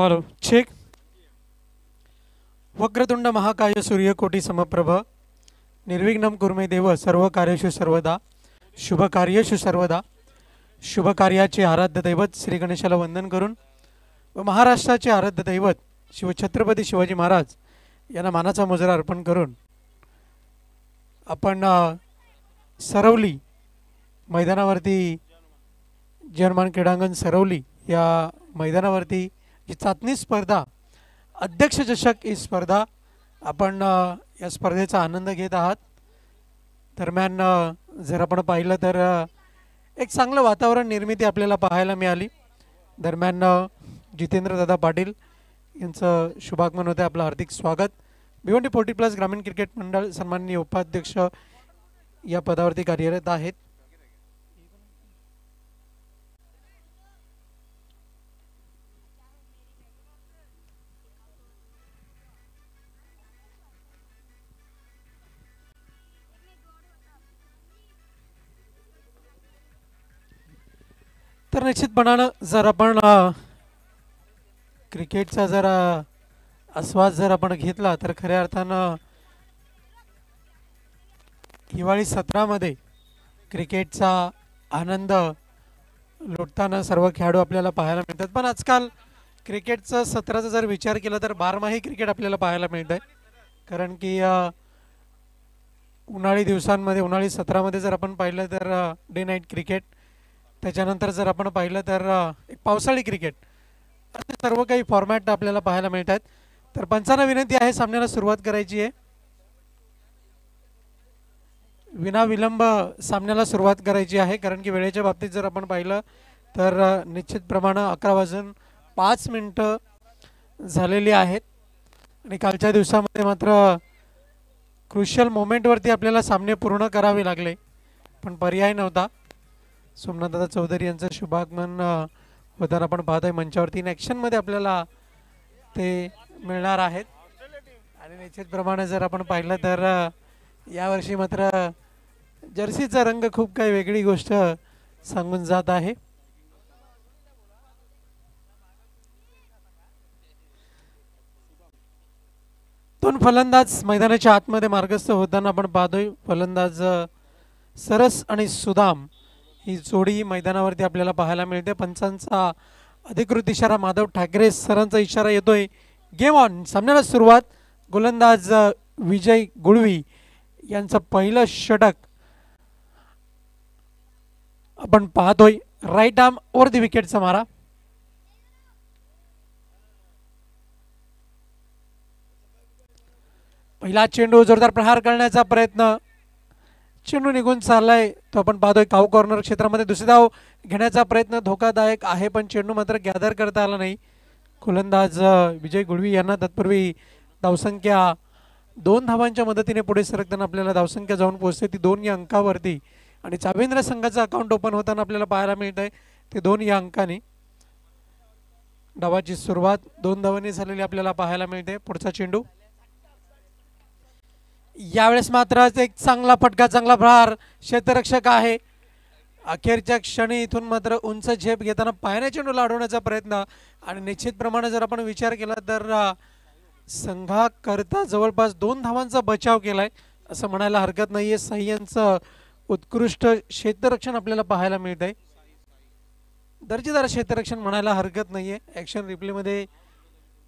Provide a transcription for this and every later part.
Hello check. Vakratunda महाकाय सूर्यकोटी समप्रभ निर्विघ्नं कुर्मे देव सर्व कार्येषु सर्वदा शुभ कार्येषु सर्वदा. शुभ कार्याचे आराध्य दैवत श्री गणेशाला वंदन करून व महाराष्ट्राचे आराध्य दैवत शिवछत्रपती शिवाजी महाराज यांना मानाचा मुजरा अर्पण करून आपण सरवली मैदानावरती जर्मन क्रीडांगण सरवली या मैदानावरती जी चाचणी स्पर्धा अध्यक्ष चषक ही स्पर्धा आपण या स्पर्धेचा आनंद घेत आहात. दरम्यान जर आपण पाहिलं तर एक चांगलं वातावरण निर्मिती आपल्याला पाहायला मिळाली. दरम्यान जितेंद्र दादा पाटील यांचं शुभागमन होते. आपलं हार्दिक स्वागत. भिवंडी 40+ ग्रामीण क्रिकेट मंडळ सन्माननीय उपाध्यक्ष या पदावरती कार्यरत आहेत. तर निश्चितपणानं जर आपण क्रिकेटचा जर आस्वाद जर आपण घेतला तर खऱ्या अर्थानं हिवाळी सत्रामध्ये क्रिकेटचा आनंद लुटताना सर्व खेळाडू आपल्याला पाहायला मिळतात. पण आजकाल क्रिकेटचं सत्राचा जर विचार केला तर बारमाही क्रिकेट आपल्याला पाहायला मिळत आहे. कारण की उन्हाळी दिवसांमध्ये उन्हाळी सत्रामध्ये जर आपण पाहिलं तर डे नाईट क्रिकेट, त्याच्यानंतर जर आपण पाहिलं तर एक पावसाळी क्रिकेट, असे सर्व काही फॉर्मॅट आपल्याला पाहायला मिळतात. तर पंचांना विनंती आहे सामन्याला सुरुवात करायची आहे. विनाविलंब सामन्याला सुरुवात करायची आहे. कारण की वेळेच्या बाबतीत जर आपण पाहिलं तर निश्चित प्रमाणे 11 वाजून 5 मिनिटं झालेली आहेत आणि कालच्या दिवसामध्ये मात्र क्रुशियल मोमेंटवरती आपल्याला सामने पूर्ण करावे लागले, पण पर्याय नव्हता. सोमनाथदादा चौधरी यांचं शुभागमन होताना आपण पाहतोय मंचावरती. इन ॲक्शनमध्ये आपल्याला ते मिळणार आहेत. आणि निश्चितप्रमाणे जर आपण पाहिलं तर यावर्षी मात्र जर्सीचा रंग खूप काही वेगळी गोष्ट सांगून जात आहे. दोन फलंदाज मैदानाच्या आतमध्ये मार्गस्थ होताना आपण पाहतोय. फलंदाज सरस आणि सुदाम ही जोडी मैदानावरती आपल्याला पाहायला मिळते. पंचांचा अधिकृत इशारा माधव ठाकरे सरांचा इशारा येतोय. Game on. सामन्याला सुरुवात. गोलंदाज विजय गुळवी यांचं पहिलं षटक आपण पाहतोय. राईट आर्म ओव्हर द विकेटचा मारा. पहिला चेंडू जोरदार प्रहार करण्याचा प्रयत्न, चेंडू निघून चाललाय तो आपण पाहतोय काऊ कॉर्नर क्षेत्रामध्ये. दुसरी धाव घेण्याचा प्रयत्न धोकादायक आहे, पण चेंडू मात्र गॅदर करता आला नाही. गोलंदाज विजय गुळवी यांना तत्पूर्वी धावसंख्या 2 धावांच्या मदतीने पुढे सरकताना आपल्याला धावसंख्या जाऊन पोहोचते ती 2 या अंकावरती. आणि चावेंद्र संघाचं अकाउंट ओपन होताना आपल्याला पाहायला मिळत आहे ते 2 या अंकाने. डावाची सुरुवात 2 धावांनी झालेली आपल्याला पाहायला मिळते. पुढचा चेंडू यावेळेस मात्र एक चांगला फटका, चांगला प्रहार. क्षेत्ररक्षक आहे. अखेरच्या क्षणी इथून मात्र उंच झेप घेताना पायाने चेंडूला अडवण्याचा प्रयत्न. आणि निश्चितप्रमाणे जर आपण विचार केला तर संघाकरता जवळपास 2 धावांचा बचाव केलाय असं म्हणायला हरकत नाहीये. साई यांचं उत्कृष्ट क्षेत्ररक्षण आपल्याला पाहायला मिळत आहे. दर्जेदार क्षेत्ररक्षण म्हणायला हरकत नाहीये. ॲक्शन रिप्लेमध्ये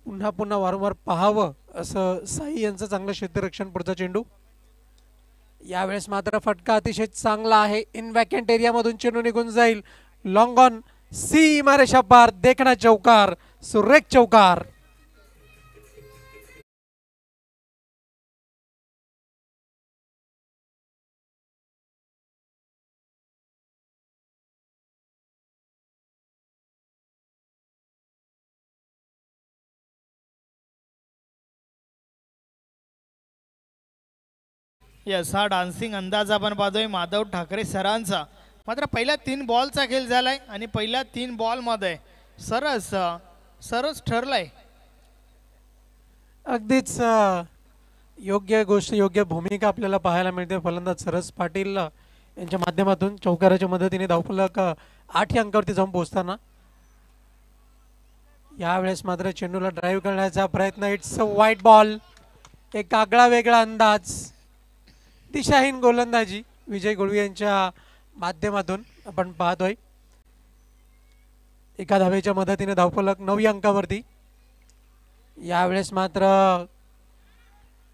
पुन्हा पुन्हा वारंवार पाहावं असं साई यांचं चांगलं क्षेत्ररक्षण. पुढचा चेंडू यावेळेस मात्र फटका अतिशय चांगला आहे. इन वॅकंट एरियामधून चेंडू निघून जाईल. लॉंग ऑन सी मारेशा पार. देखना चौकार, सुरेख चौकार. यस, हा डान्सिंग अंदाज आपण पाहतोय माधव ठाकरे सरांचा. मात्र पहिल्या 3 बॉलचा खेळ झालाय आणि पहिल्या 3 बॉलमध्ये सरस सरस ठरलाय. अगदीच योग्य गोष्ट, योग्य भूमिका आपल्याला पाहायला मिळते. फलंदाज सरस पाटील यांच्या माध्यमातून चौकाराच्या मदतीने धावफलक 8 अंकावरती जाऊन पोहोचताना यावेळेस मात्र चेंडूला ड्राईव्ह करण्याचा प्रयत्न. It's a white ball. एक आगळा वेगळा अंदाज, दिशाहीन गोलंदाजी विजय गुळवी यांच्या माध्यमातून आपण पाहतोय. एका धावेच्या मदतीने धावफलक 9 अंकावरती. यावेळेस मात्र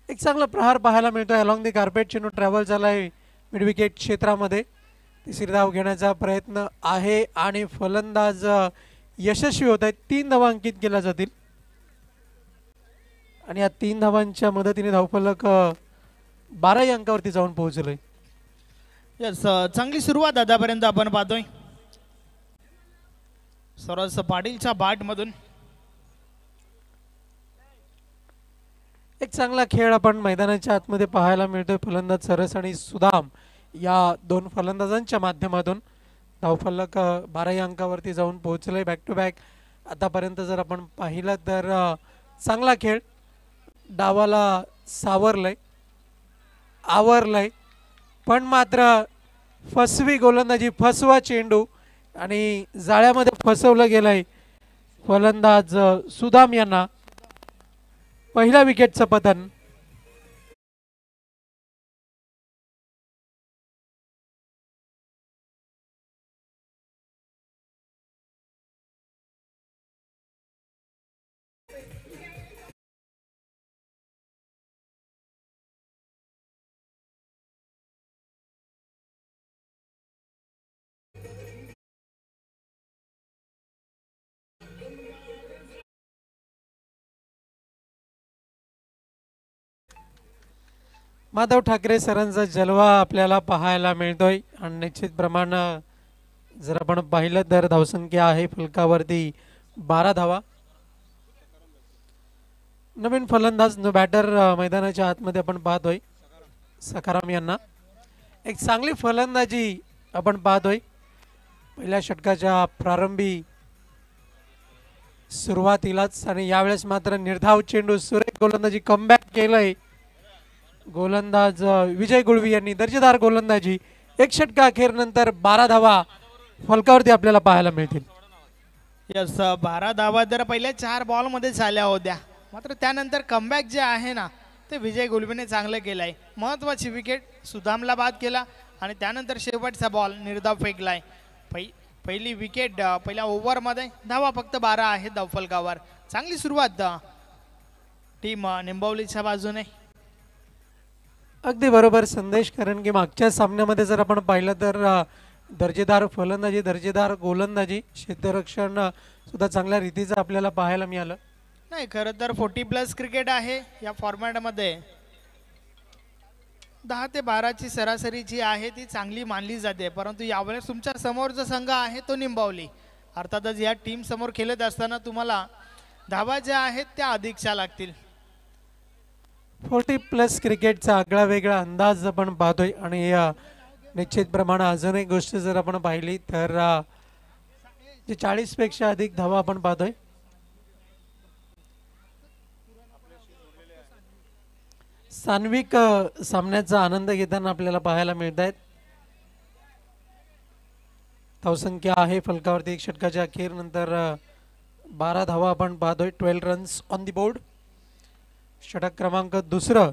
एक चांगला प्रहार पाहायला मिळतोय. अलॉंग दी कार्पेट चेंडू ट्रॅव्हल झालाय मिड विकेट क्षेत्रामध्ये. तिसरी धाव घेण्याचा प्रयत्न आहे आणि फलंदाज यशस्वी होत आहेत. 3 धावा अंकित केल्या जातील आणि या 3 धावांच्या मदतीने धावफलक 12 अंकावरती जाऊन पोहोचलोय. यस, चांगली सुरुवात आतापर्यंत आपण पाहतोय. सरस पाटीलच्या बाट मधून एक चांगला खेळ आपण मैदानाच्या आतमध्ये पाहायला मिळतोय. फलंदाज सरस आणि सुदाम या 2 फलंदाजांच्या माध्यमातून धावफलक 12 अंकावरती जाऊन पोहोचलंय. बॅक टू बॅक आतापर्यंत जर आपण पाहिलं तर चांगला खेळ. डावाला सावरलंय, आवरलंय, पण मात्र फसवी गोलंदाजी, फसवा चेंडू आणि जाळ्यामध्ये फसवलं गेलंय फलंदाज सुदाम यांना. पहिल्या विकेटचं पतन. माधव ठाकरे सरांचा जलवा आपल्याला पाहायला मिळतोय आणि निश्चित प्रमाणे जर आपण पाहिलं तर धावसंख्या आहे फलकावरती 12 धावा. नवीन फलंदाज नो बॅटर मैदानाच्या आतमध्ये आपण पाहतोय सखाराम यांना. एक चांगली फलंदाजी आपण पाहतोय. पहिल्या षटकाच्या प्रारंभी सुरुवातीलाच आणि यावेळेस मात्र निर्धाव चेंडू, सुरेख गोलंदाजी, कमबॅक केलंय गोलंदाज विजय गुळवी यांनी. दर्जेदार गोलंदाजी. एक षटका अखेर नंतर 12 धावा फलकावरती आपल्याला पाहायला मिळतील. यस, 12 धावा तर पहिल्या 4 बॉल मध्ये झाल्या होत्या, मात्र त्यानंतर कमबॅक जे आहे ना ते विजय गुळवीने चांगलं केलंय. महत्वाची विकेट सुदामला बाद केला आणि त्यानंतर शेवटचा बॉल निर्धाव फेकलाय. पहिली विकेट पहिल्या ओव्हरमध्ये. धावा फक्त 12 आहेत धावफलकावर. चांगली सुरुवात टीम निंबवलीच्या बाजूने. अगदी बरोबर संदेश. कारण की मागच्या सामन्यामध्ये जर आपण पाहिलं तर दर्जेदार फलंदाजी, दर्जेदार गोलंदाजी, क्षेत्ररक्षण सुद्धा चांगल्या रीतीचं आपल्याला पाहायला मिळालं. नाही, खरं तर 40+ क्रिकेट आहे या फॉर्मॅटमध्ये. 10 ते 12ची सरासरी जी आहे ती चांगली मानली जाते, परंतु यावेळेस तुमच्या समोर जो संघ आहे तो निंबवली. अर्थातच या टीम समोर खेळत असताना तुम्हाला धावा ज्या आहेत त्या अधिकच्या लागतील. 40+ क्रिकेटचा आगळा वेगळा अंदाज आपण पाहतोय आणि निश्चित प्रमाणे अजून एक गोष्ट जर आपण पाहिली तर जे 40 पेक्षा अधिक धावा आपण पाहतोय. सान्विक सामन्याचा आनंद घेताना आपल्याला पाहायला मिळत आहेत. धावसंख्या आहे फलकावरती एक षटकाच्या अखेर नंतर 12 धावा आपण पाहतोय. 12 रन्स ऑन दी बोर्ड. षटक क्रमांक 2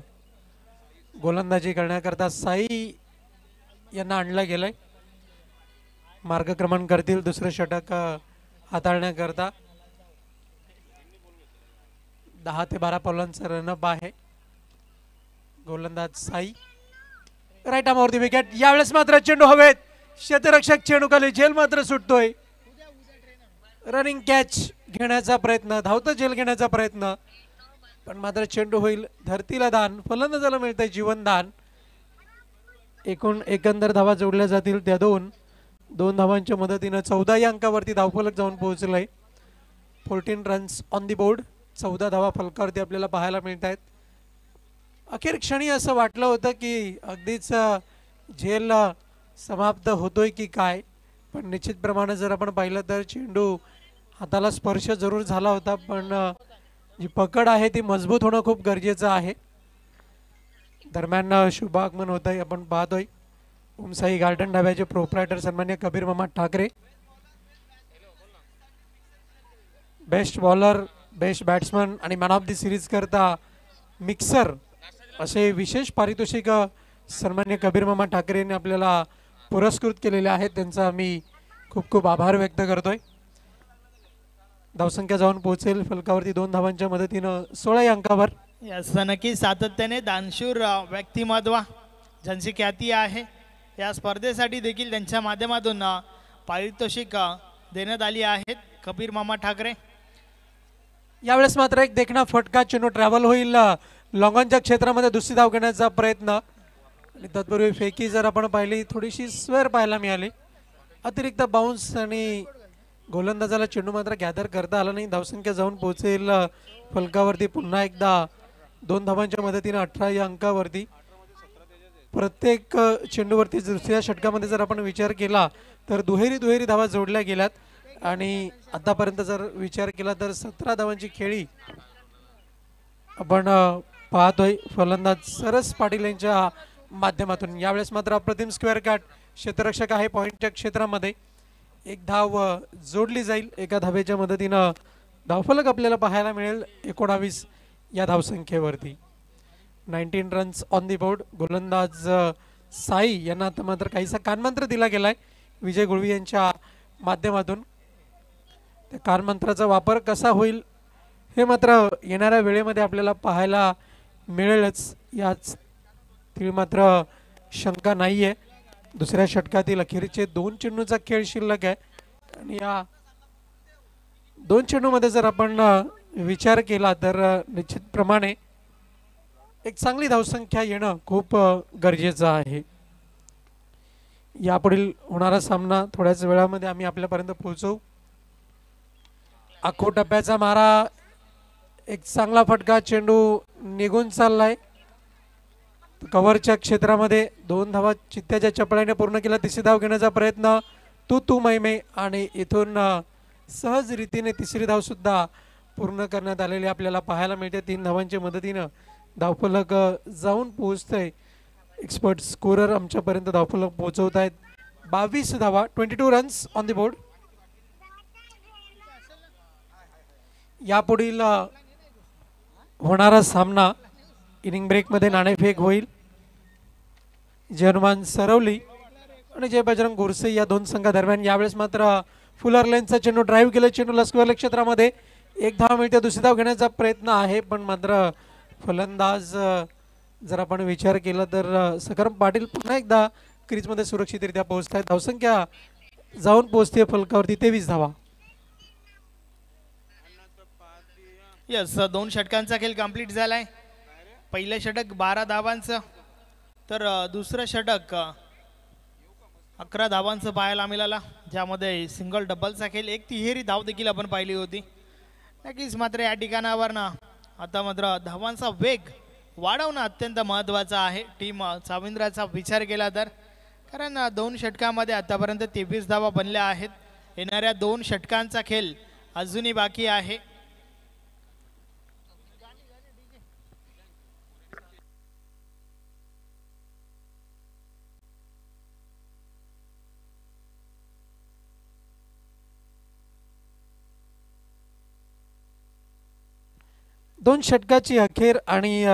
गोलंदाजी करण्याकरता साई यांना आणलं गेलंय. मार्गक्रमण करतील दुसरं षटक हाताळण्याकरता. 10 ते 12 पॉलांचा रनअप आहे. गोलंदाज साई. Right आर्मवरती wicket. यावेळेस मात्र चेंडू हवेत. क्षेत्ररक्षक चेंडू खाली. झेल मात्र सुटतोय. रनिंग कॅच घेण्याचा प्रयत्न, धावतं झेल घेण्याचा प्रयत्न, पण मात्र चेंडू होईल धरतीला दान. फलंदाजाला मिळतंय जीवनदान. एकंदर धावा जोडल्या जातील त्या 2 धावांच्या मदतीनं 14 या अंकावरती धावफलक जाऊन पोहोचलंय. 14 रन्स ऑन दी बोर्ड. 14 धावा फलकावरती आपल्याला पाहायला मिळत आहेत. अखेर क्षणी असं वाटलं होतं की अगदीच झेल समाप्त होतोय की काय, पण निश्चित प्रमाणे जर आपण पाहिलं तर चेंडू हाताला स्पर्श जरूर झाला होता, पण जी पकड आहे ती मजबूत होणं खूप गरजेचं आहे. दरम्यान शुभ आगमन होत आहे आपण पाहतोय. ओमसाई गार्डन ढाब्याचे प्रोप्रायटर सन्मान्य कबीर मामा Thackeray. Best bowler, best batsman आणि मॅन ऑफ द सिरीज करता मिक्सर असे विशेष पारितोषिक सन्मान्य कबीर मामा ठाकरे यांनी आपल्याला पुरस्कृत केलेले आहेत. त्यांचा आम्ही खूप खूप आभार व्यक्त करतोय. धावसंख्या जाऊन पोहोचेल फलकावरती 2 धावांच्या मदतीनं 16 या अंकावर. यास नक्की सातत्याने दानशूर व्यक्तिमत्व ज्यांची ख्याती आहे या स्पर्धेसाठी देखील त्यांच्या माध्यमातून पारितोषिक देण्यात आली आहेत. कबीर मामा ठाकरे यावेळेस मात्र एक देखणा फटका चेंडू ट्रॅव्हल होईल लॉंगॉनच्या क्षेत्रामध्ये दुसरी धाव घेण्याचा प्रयत्न आणि तत्पूर्वी फेकी जर आपण पाहिली थोडीशी स्वेअर पाहायला मिळाली. अतिरिक्त बाउन्स आणि गोलंदाजाला चेंडू मात्र गॅदर करता आला नाही. धावसंख्या जाऊन पोहोचेल फलकावरती पुन्हा एकदा 2 धावांच्या मदतीने 18 या अंकावरती. प्रत्येक चेंडूवरती दुसऱ्या षटकामध्ये जर आपण विचार केला तर दुहेरी धावा जोडल्या गेल्यात आणि आतापर्यंत जर विचार केला तर 17 धावांची खेळी आपण पाहतोय फलंदाज सरस पाटील यांच्या माध्यमातून. यावेळेस मात्र अप्रतिम स्क्वेअर कट क्षेत्ररक्षक आहे पॉइंटच्या क्षेत्रामध्ये. एक धाव जोडली जाईल. एका धावेच्या मदतीनं धावफलक आपल्याला पाहायला मिळेल 19 या धावसंख्येवरती. 19 रन्स ऑन दी बोर्ड. गोलंदाज साई यांना आता मात्र काहीसा कानमंत्र दिला गेलाय विजय गुळवी यांच्या माध्यमातून. त्या कानमंत्राचा वापर कसा होईल हे मात्र येणाऱ्या वेळेमध्ये आपल्याला पाहायला मिळेलच. याच ती मात्र शंका नाही आहे. दुसऱ्या षटकातील अखेरचे 2 चेंडूचा खेळ शिल्लक आहे आणि या 2 चेंडूमध्ये जर आपण विचार केला तर निश्चितप्रमाणे एक चांगली धावसंख्या येणं खूप गरजेचं आहे. यापुढील होणारा सामना थोड्याच वेळामध्ये आम्ही आपल्यापर्यंत पोहोचवू. आखो टप्प्याचा मारा, एक चांगला फटका, चेंडू निघून चाललाय कव्हरच्या क्षेत्रामध्ये. 2 धावा चित्त्याच्या चपळाने पूर्ण केला. तिसरी धाव घेण्याचा प्रयत्न तू मैमे आणि इथून सहज रीतीने तिसरी धाव सुद्धा पूर्ण करण्यात आलेली आपल्याला पाहायला मिळते. 3 धावांच्या मदतीनं धावफलक जाऊन पोहोचतंय. एक्सपर्ट स्कोरर आमच्यापर्यंत धावफलक पोहोचवत आहेत. 22 धावा, 22 रन्स ऑन द बोर्ड. यापुढील होणारा सामना इनिंग ब्रेकमध्ये नाणेफेक होईल. जर्मन सरवली आणि जय बजरंग गोरसे या 2 संघादरम्यान. यावेळेस मात्र फुलर लेनचा चेंडू ड्राईव्ह केला. चेंडूला स्क्वेअर क्षेत्रामध्ये एक धाव मिळते. दुसरी धाव घेण्याचा प्रयत्न आहे पण मात्र फलंदाज जर आपण विचार केला तर सकरम पाटील पुन्हा एकदा क्रीजमध्ये सुरक्षितरित्या पोहोचत आहेत. धावसंख्या जाऊन पोहोचते फलकावरती 23 धावा. यस 2 षटकांचा खेळ कंप्लीट झालाय. पहिलं षटक 12 धावांचं तर दुसरं षटक 11 धावांचं पाहायला मिळाला ज्यामध्ये सिंगल डबलचा खेळ, एक तिहेरी धाव देखील आपण पाहिली होती. नक्कीच मात्र या ठिकाणावर ना आता मात्र धावांचा वेग वाढवणं अत्यंत महत्त्वाचं आहे टीम चाविंद्राचा विचार केला तर. कारण 2 षटकामध्ये आतापर्यंत 23 धावा बनल्या आहेत. येणाऱ्या 2 षटकांचा खेळ अजूनही बाकी आहे. दोन षटकाची अखेर आणि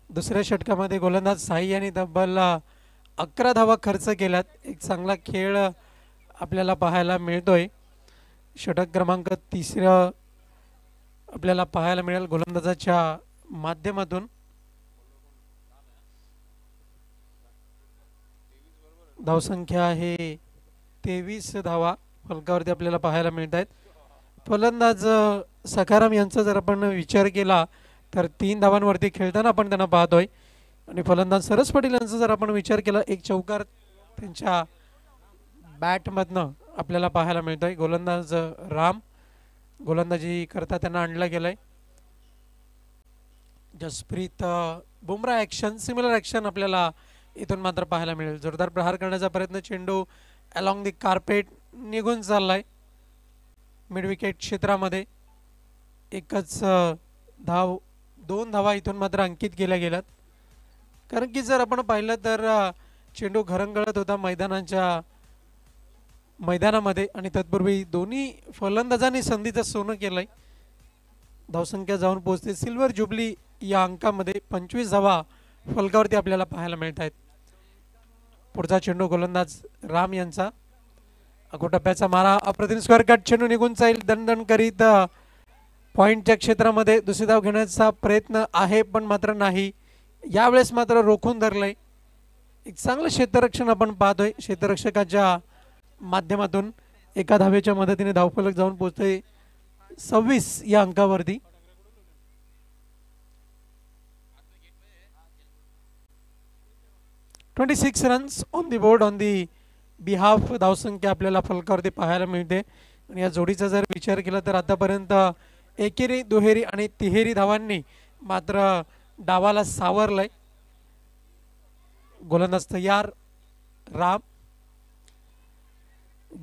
दुसऱ्या षटकामध्ये गोलंदाज साई यांनी तब्बल 11 धावा खर्च केल्यात. एक चांगला खेळ आपल्याला पाहायला मिळतोय. षटक क्रमांक 3 आपल्याला पाहायला मिळेल गोलंदाजाच्या माध्यमातून. धावसंख्या आहे 23 धावा फलकावरती आपल्याला पाहायला मिळत आहेत. फलंदाज सखाराम यांचा जर आपण विचार केला तर 3 धावांवरती खेळताना आपण त्यांना पाहतोय आणि फलंदाज सरस पाटील यांचा जर आपण विचार केला एक चौकार त्यांच्या बॅटमधनं आपल्याला पाहायला मिळतोय. गोलंदाज राम गोलंदाजी करता त्यांना आणलं गेलंय. Jasprit Bumrah action, similar action आपल्याला इथून मात्र पाहायला मिळेल. जोरदार प्रहार करण्याचा प्रयत्न, चेंडू अलॉंग दी कार्पेट निघून चाललाय मिड विकेट क्षेत्रामध्ये. एकच धाव, 2 धावा इथून मात्र अंकित केल्या गेल्यात. कारण की जर आपण पाहिलं तर चेंडू घरंगळत होता मैदानामध्ये आणि तत्पूर्वी दोन्ही फलंदाजांनी संधीचं सोनं केलंय. धावसंख्या जाऊन पोहोचते सिल्वर जुबली या अंकामध्ये 25 धावा फलकावरती आपल्याला पाहायला मिळत आहेत. पुढचा चेंडू गोलंदाज राम यांचा अगोटप्प्याचा मारा अप्रतिम स्क्वेअर कट चेंडू निघून जाईल दणदण करीत पॉइंटच्या क्षेत्रामध्ये दुसरी धाव घेण्याचा प्रयत्न आहे पण मात्र नाही. यावेळेस मात्र रोखून धरलंय. एक चांगलं क्षेत्ररक्षण आपण पाहतोय. क्षेत्ररक्षकाच्या माध्यमातून एका धावेच्या मदतीने धावफलक जाऊन पोहोचते 26 या अंकावरती. (26 runs on the board on the behalf धावसंख्या आपल्याला फलकावरती पाहायला मिळते. आणि या जोडीचा जर विचार केला तर आतापर्यंत एकेरी दुहेरी आणि तिहेरी धावांनी मात्र डावाला सावरलंय. गोलंदाज तयार राम.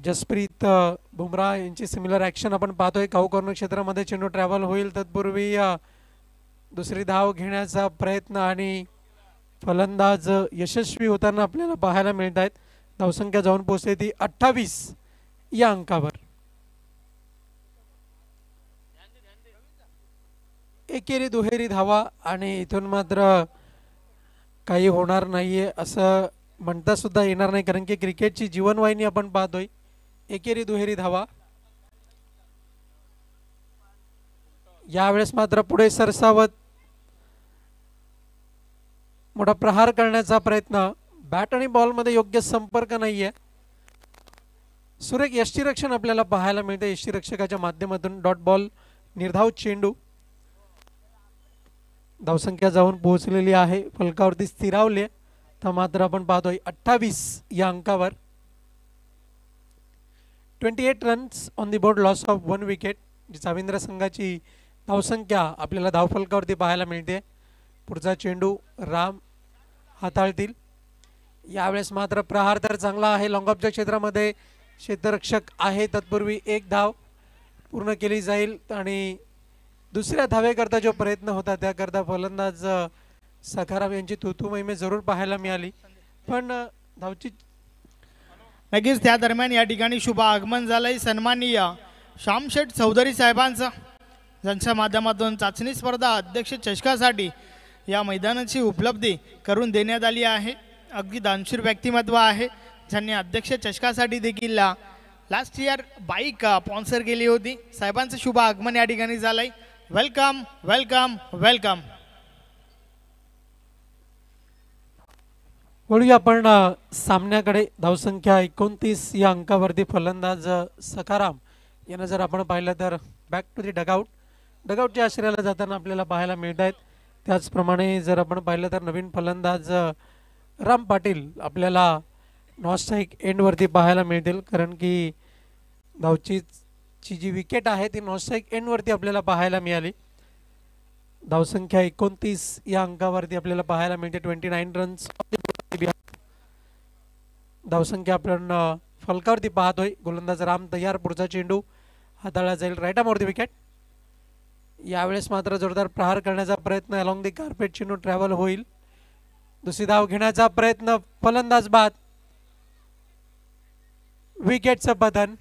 जसप्रीत बुमराह यांची सिमिलर ॲक्शन आपण पाहतोय. काऊ कॉर्नर क्षेत्रामध्ये चेंडू ट्रॅव्हल होईल तत्पूर्वी दुसरी धाव घेण्याचा प्रयत्न आणि फलंदाज यशस्वी होताना आपल्याला पाहायला मिळत आहेत. धावसंख्या जाऊन पोहोचते ती 28 या अंकावर. एकेरी दुहेरी धावा आणि इथून मात्र काही होणार नाहीये असं म्हणता सुद्धा येणार नाही कारण की क्रिकेटची जीवनवाहिनी आपण पाहतोय. एकेरी दुहेरी धावा. यावेळेस मात्र पुढे सरसावत मोठा प्रहार करण्याचा प्रयत्न. बॅट आणि बॉलमध्ये योग्य संपर्क नाहीये. सुरेख यष्टीरक्षण आपल्याला पाहायला मिळते. यष्टीरक्षकाच्या माध्यमातून डॉट बॉल निर्धाव चेंडू. धावसंख्या जाऊन पोहोचलेली आहे फलकावरती स्थिरावले तर मात्र आपण पाहतोय 28 या अंकावर. 28 runs on the board loss of 1 wicket. जी चाविंद्र संघाची धावसंख्या आपल्याला धावफलकावरती पाहायला मिळते. पुढचा चेंडू राम हाताळतील. यावेळेस मात्र प्रहार तर चांगला आहे. लॉंग ऑफच्या क्षेत्रामध्ये क्षेत्ररक्षक आहे. तत्पूर्वी एक धाव पूर्ण केली जाईल आणि दुसऱ्या धावेकरता जो प्रयत्न होता त्याकरता फलंदाज सखाराम यांची तुतू महिमे जरूर पाहायला मिळाली पण धावची नक्कीच त्या दरम्यान या ठिकाणी शुभ आगमन झालंय सन्माननीय श्यामशेठ चौधरी साहेबांचं, ज्यांच्या माध्यमातून चाचणी स्पर्धा अध्यक्ष चषकासाठी या मैदानाची उपलब्धी करून देण्यात आली आहे. अगदी दानशूर व्यक्तिमत्व आहे ज्यांनी अध्यक्ष चषकासाठी देखील लास्ट इयर बाईक स्पॉन्सर केली होती. साहेबांचं शुभ आगमन या ठिकाणी झालंय. Welcome welcome welcome. वळूया आपण सामन्याकडे. धावसंख्या 29 या अंकावरती फलंदाज सखाराम यांना जर आपण पाहिलं तर बॅक टू दी डगआउट. डगआउटच्या आश्रयाला जाताना आपल्याला पाहायला मिळत आहेत. त्याचप्रमाणे जर आपण पाहिलं तर नवीन फलंदाज राम पाटील आपल्याला नॉस्ट्राईक एंडवरती पाहायला मिळतील कारण की धावची जी विकेट आहे ती नॉस्ट्राईक एंडवरती आपल्याला पाहायला मिळाली. धावसंख्या 29 या अंकावरती आपल्याला पाहायला मिळते. 29 रन्स. धावसंख्या आपण फलकावरती पाहतोय. गोलंदाज राम तयार. पुढचा चेंडू हाताळला जाईल राईट आर्मवरती विकेट. यावेळेस मात्र जोरदार प्रहार करण्याचा प्रयत्न अलॉंग दी कार्पेट चेंडू ट्रॅव्हल होईल. दुसरी धाव घेण्याचा प्रयत्न फलंदाज बाद. विकेटचं पतन.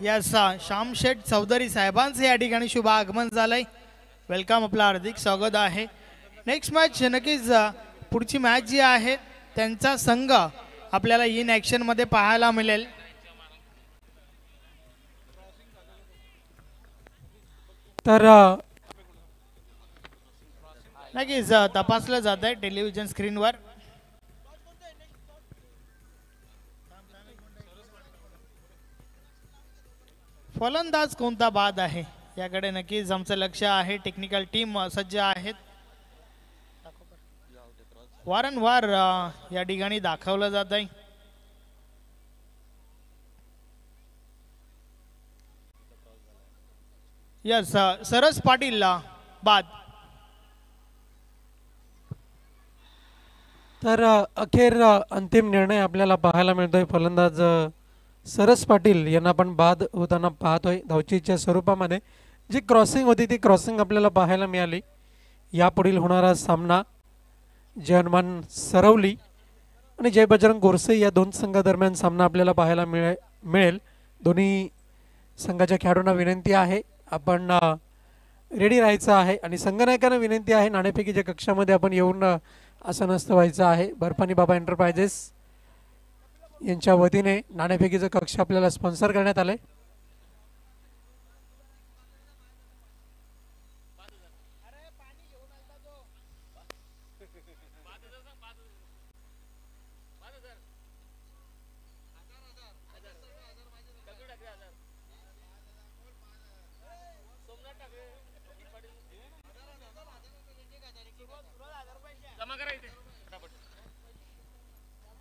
यस श्यामशेठ चौधरी साहेबांचं या ठिकाणी शुभ आगमन झालंय. वेलकम, आपलं हार्दिक स्वागत आहे. नेक्स्ट मॅच नक्कीच पुढची मॅच जी आहे त्यांचा संघ आपल्याला इन ॲक्शन मध्ये पाहायला मिळेल. तर नक्कीच तपासलं जात आहे टेलिव्हिजन स्क्रीनवर. फलंदाज कोणता बाद आहे याकडे नक्कीच आमचं लक्ष आहे. टेक्निकल टीम सज्ज आहेत. वारंवार या ठिकाणी दाखवलं जात आहे. यस सरस पाटील बाद. तर अखेर अंतिम निर्णय आपल्याला पाहायला मिळतोय. फलंदाज सरस पाटील यांना आपण बाद होताना पाहतोय धावचीच्या स्वरूपामध्ये. जी क्रॉसिंग होती ती क्रॉसिंग आपल्याला पाहायला मिळाली. यापुढील होणारा सामना जय हनुमान सरवली आणि जय बजरंग गोरसे या दोन संघादरम्यान सामना आपल्याला पाहायला मिळेल. दोन्ही संघाच्या खेळाडूंना विनंती आहे आपण रेडी राहायचं आहे आणि संघनायकांना विनंती आहे नाणेफेकीच्या कक्षामध्ये आपण येऊन असं नसतं व्हायचं आहे. बर्फानी बाबा एंटरप्राइजेस यांच्या वतीने नाणेफेकीचं कक्ष आपल्याला स्पॉन्सर करण्यात आले.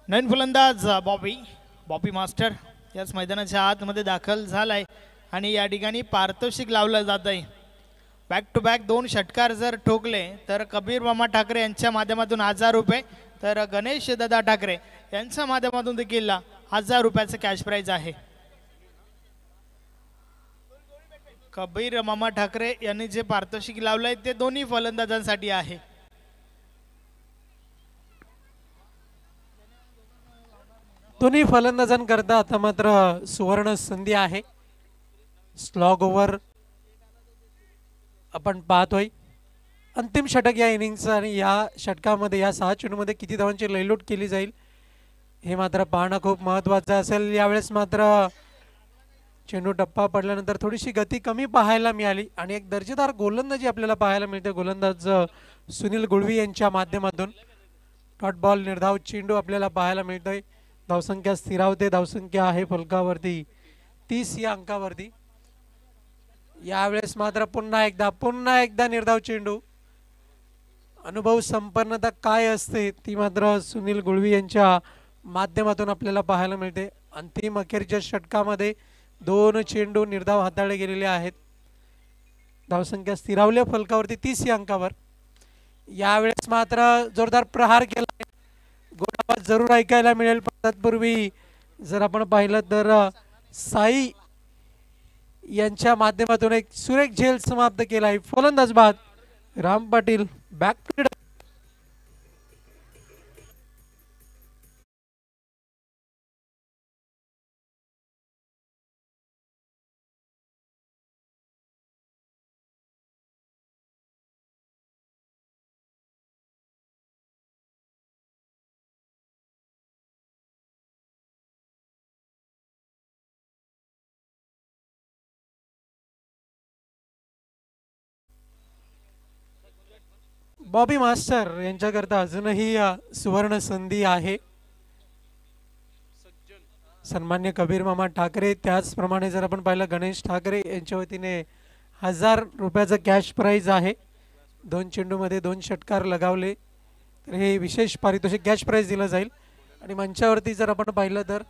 नवीन फलंदाज बॉबी मास्टर याच मैदानाच्या आतमध्ये दाखल झालाय आणि या ठिकाणी पारितोषिक लावलं जात आहे. बॅक टू बॅक 2 षटकार जर ठोकले तर कबीर मामा ठाकरे यांच्या माध्यमातून 1000 रुपये, तर गणेश दादा ठाकरे यांच्या माध्यमातून देखील 1000 रुपयाचं कॅश प्राइज आहे. कबीर मामा ठाकरे यांनी जे पारितोषिक लावलंय ते दोन्ही फलंदाजांसाठी आहे. दोन्ही फलंदाजांकरता आता मात्र सुवर्ण संधी आहे. स्लॉग ओव्हर आपण पाहतोय. अंतिम षटक या इनिंगचं आणि या षटकामध्ये या 6 चेंडूमध्ये किती धावांची लयलूट केली जाईल हे मात्र पाहणं खूप महत्त्वाचं असेल. यावेळेस मात्र चेंडू टप्पा पडल्यानंतर थोडीशी गती कमी पाहायला मिळाली आणि एक दर्जेदार गोलंदाजी आपल्याला पाहायला मिळते. गोलंदाज सुनील गुळवी यांच्या माध्यमातून डॉट बॉल निर्धाव चेंडू आपल्याला पाहायला मिळतोय. धावसंख्या स्थिरावते. धावसंख्या आहे फलकावरती 30 या अंकावरती. यावेळेस मात्र पुन्हा एकदा निर्धाव चेंडू. अनुभव संपन्नता काय असते ती मात्र सुनील गुळवी यांच्या माध्यमातून आपल्याला पाहायला मिळते. अंतिम अखेरच्या षटकामध्ये 2 चेंडू निर्धाव हाताळले गेलेले आहेत. धावसंख्या स्थिरावल्या फलकावरती 30 या अंकावर. यावेळेस मात्र जोरदार प्रहार केला. गोलाबाद जरूर ऐकायला मिळेल. पण तत्पूर्वी जर आपण पाहिलं तर साई यांच्या माध्यमातून एक सुरेख झेल समाप्त केला आहे. फलंदाज बाद Ram Patil back to Bobby master यांच्याकरता अजूनही सुवर्ण संधी आहे. सन्मान्य कबीर मामा ठाकरे त्याचप्रमाणे जर आपण पाहिलं गणेश ठाकरे यांच्या वतीने 1000 रुपयाचं कॅश प्राइज आहे. 2 चेंडूमध्ये 2 षटकार लगावले तर हे विशेष पारितोषिक कॅश प्राइज दिलं जाईल. आणि मंचावरती जर आपण पाहिलं तर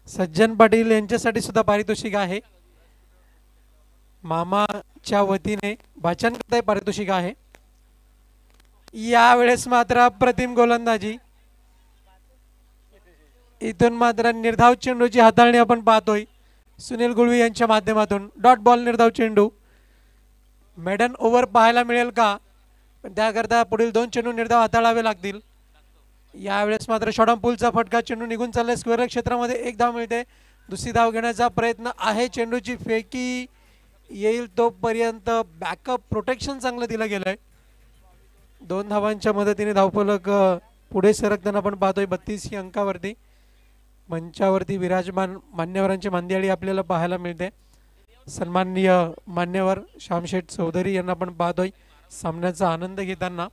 सज्जन पाटील यांच्यासाठी सुद्धा पारितोषिक आहे. मामाच्या वतीने भाचनकरता पारितोषिक आहे. यावेळेस मात्र अप्रतिम गोलंदाजी. इथून मात्र निर्धाव चेंडूची हाताळणी आपण पाहतोय सुनील गुळवी यांच्या माध्यमातून. डॉट बॉल निर्धाव चेंडू. मेडन ओव्हर पाहायला मिळेल का? पण त्याकरता पुढील 2 चेंडू निर्धाव हाताळावे लागतील. यावेळेस मात्र शॉर्ट ऑन पुलचा फटका. चेंडू निघून चाललाय स्क्वेअर क्षेत्रामध्ये. 1 धाव मिळते. दुसरी धाव घेण्याचा प्रयत्न आहे. चेंडूची फेकी येईल तोपर्यंत बॅकअप प्रोटेक्शन चांगलं दिलं गेलंय. 2 धावांच्या मदतीने धावफलक पुढे सरकताना आपण पाहतोय 32 या अंकावरती. मंचावरती विराजमान मान्यवरांची मांदियाळी आपल्याला पाहायला मिळते. सन्माननीय मान्यवर श्यामशेठ चौधरी यांना आपण पाहतोय सामन्याचा आनंद घेताना.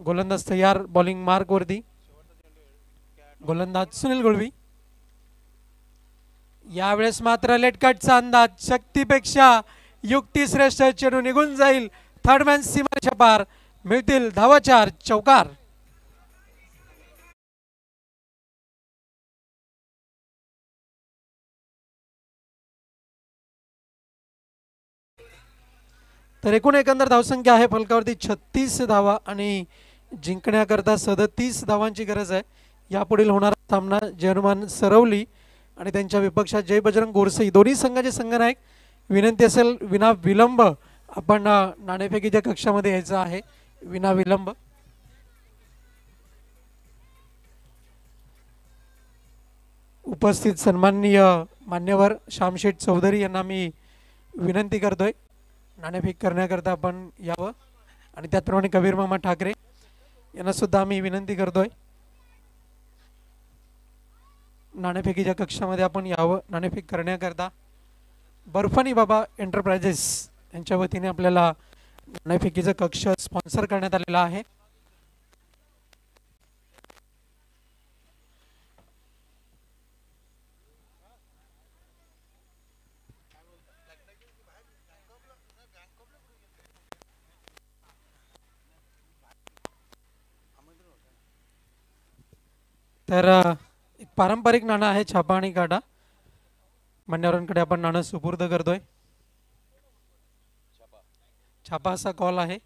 गोलंदाज तयार बॉलिंग मार्क वरती. गोलंदाज सुनील गुळवी. यावेळेस मात्र लेटकटचा अंदाज. शक्तीपेक्षा युक्ती श्रेष्ठ. चेंडू निघून जाईल. थर्ड मॅन सीमारेषा पार. मिळतील धावा 4 चौकार. तर एकूण एकंदर धावसंख्या आहे फलकावरती 36 धावा आणि जिंकण्याकरता 37 धावांची गरज आहे. यापुढील होणारा सामना जर्मन सरवली आणि त्यांच्या विपक्षात जय बजरंग गोरसे दोन्ही संघाचे संघनायक. विनंती असेल विना विलंब आपण नाणेफेकीच्या कक्षामध्ये यायचं आहे. विना विलंब उपस्थित सन्माननीय मान्यवर श्यामशेठ चौधरी यांना मी विनंती करतोय नाणेफेक करण्याकरता आपण यावं. आणि त्याचप्रमाणे कबीर मामा ठाकरे यांना सुद्धा आम्ही विनंती करतोय नाणेफेकीच्या कक्षामध्ये आपण यावं नाणेफेक करण्याकरता. बर्फानी बाबा एंटरप्राइजेस यांच्या वतीने आपल्याला नाणेफेकीचा कक्ष स्पॉन्सर करण्यात आलेला आहे. तर एक पारंपरिक नाणं आहे छापा आणि काटा. मान्यवरांकडे आपण नाणं सुपूर्द करतोय. छापा असा कॉल आहे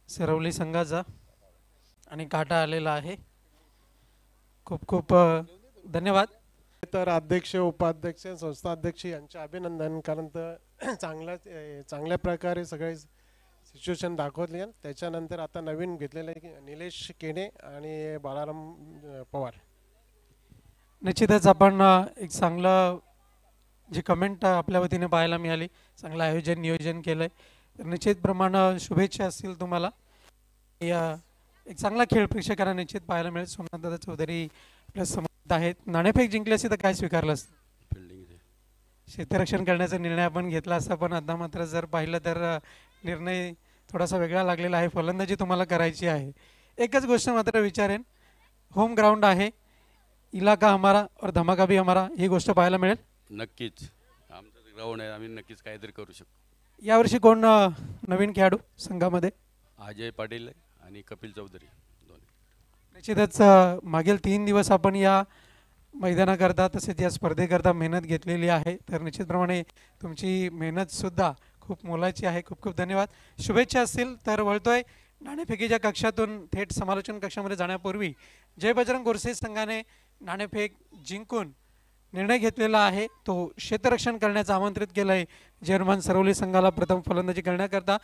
सरवली संघाचा आणि काटा आलेला आहे. खूप खूप धन्यवाद. तर अध्यक्ष उपाध्यक्ष संस्था अध्यक्ष यांचे अभिनंदन. कारण तर चांगल्या प्रकारे सगळे सिच्युएशन दाखवली. त्याच्यानंतर आता नवीन घेतलेले निलेश केणे आणि बाळाराम पवार. निश्चितच आपण एक चांगलं जी कमेंट आपल्या वतीने पाहायला मिळाली. चांगलं आयोजन नियोजन केलंय. तर निश्चित प्रमाणे शुभेच्छा असतील तुम्हाला. एक चांगला खेळ प्रेक्षकांना निश्चित पाहायला मिळेल. सोमनाथदादा चौधरी आपल्या समोर आहेत. नाणेफेक जिंकली असती तर काय स्वीकारलं असतं? क्षेत्ररक्षण करण्याचा निर्णय आपण घेतला असता. पण आता मात्र जर पाहिलं तर निर्णय थोडासा वेगळा लागलेला आहे. फलंदाजी तुम्हाला करायची आहे. एकच गोष्ट मात्र विचारेन, होम ग्राउंड आहे, इलाका हमारा और धमाका भी हमारा, ही गोष्ट पाहायला मिळेल. नक्कीच आमचं ग्राउंड आहे, आम्ही नक्कीच काहीतरी करू शकतो. यावर्षी कोण नवीन खेळाडू संघामध्ये? अजय पाटील आणि कपिल चौधरी दोन्ही. निश्चितच मागील 3 दिवस आपण या मैदानाकरता तसेच या स्पर्धेकरता मेहनत घेतलेली आहे. तर निश्चितप्रमाणे तुमची मेहनतसुद्धा खूप मोलाची आहे. खूप खूप धन्यवाद. शुभेच्छा असतील तर वळतोय नाणेफेकीच्या कक्षातून थेट समालोचन कक्षामध्ये जाण्यापूर्वी जय बजरंग गोरसे संघाने नाणेफेक जिंकून निर्णय घेतलेला आहे. तो क्षेत्ररक्षण करण्याचं आमंत्रित केलं आहे जर्मन सरवली संघाला प्रथम फलंदाजी करण्याकरता.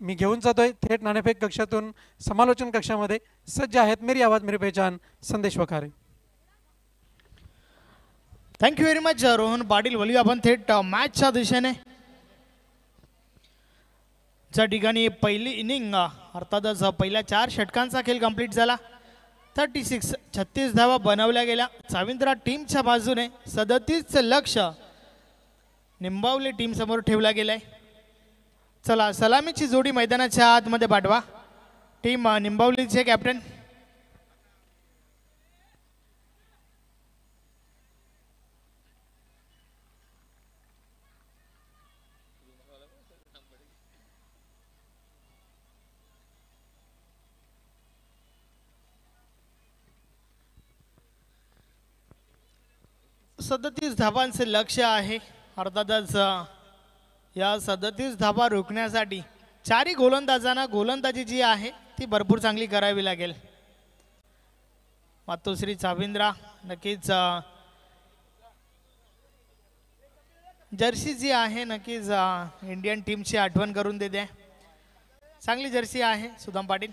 मी घेऊन जातोय थेट नाणेफेक कक्षातून समालोचन कक्षामध्ये. सज्ज आहेत मेरी आवाज मेरी पहचान Sandesh Wakhare. Thank you very much Rohan Patil. बोलूया आपण थेट मॅचच्या दिशेने. ज्या ठिकाणी पहिली इनिंग अर्थातच पहिल्या 4 षटकांचा खेळ कंप्लीट झाला. 36 धावा बनवल्या गेल्या. चाविंद्रा टीमच्या बाजूने 37 लक्ष निंबावली टीम समोर ठेवला गेलाय. चला सलामीची जोडी मैदानाच्या आतमध्ये पाठवा. टीम निंबावलीचे कॅप्टन सदतीस धावांचे लक्ष आहे. अर्थातच या 37 धावा रोखण्यासाठी 4ही गोलंदाजांना गोलंदाजी जी आहे ती भरपूर चांगली करावी लागेल. मातोश्री चाविंद्रा नक्कीच जर्सी जी आहे नक्कीच इंडियन टीमची आठवण करून देते. चांगली जर्सी आहे सुदाम पाटील.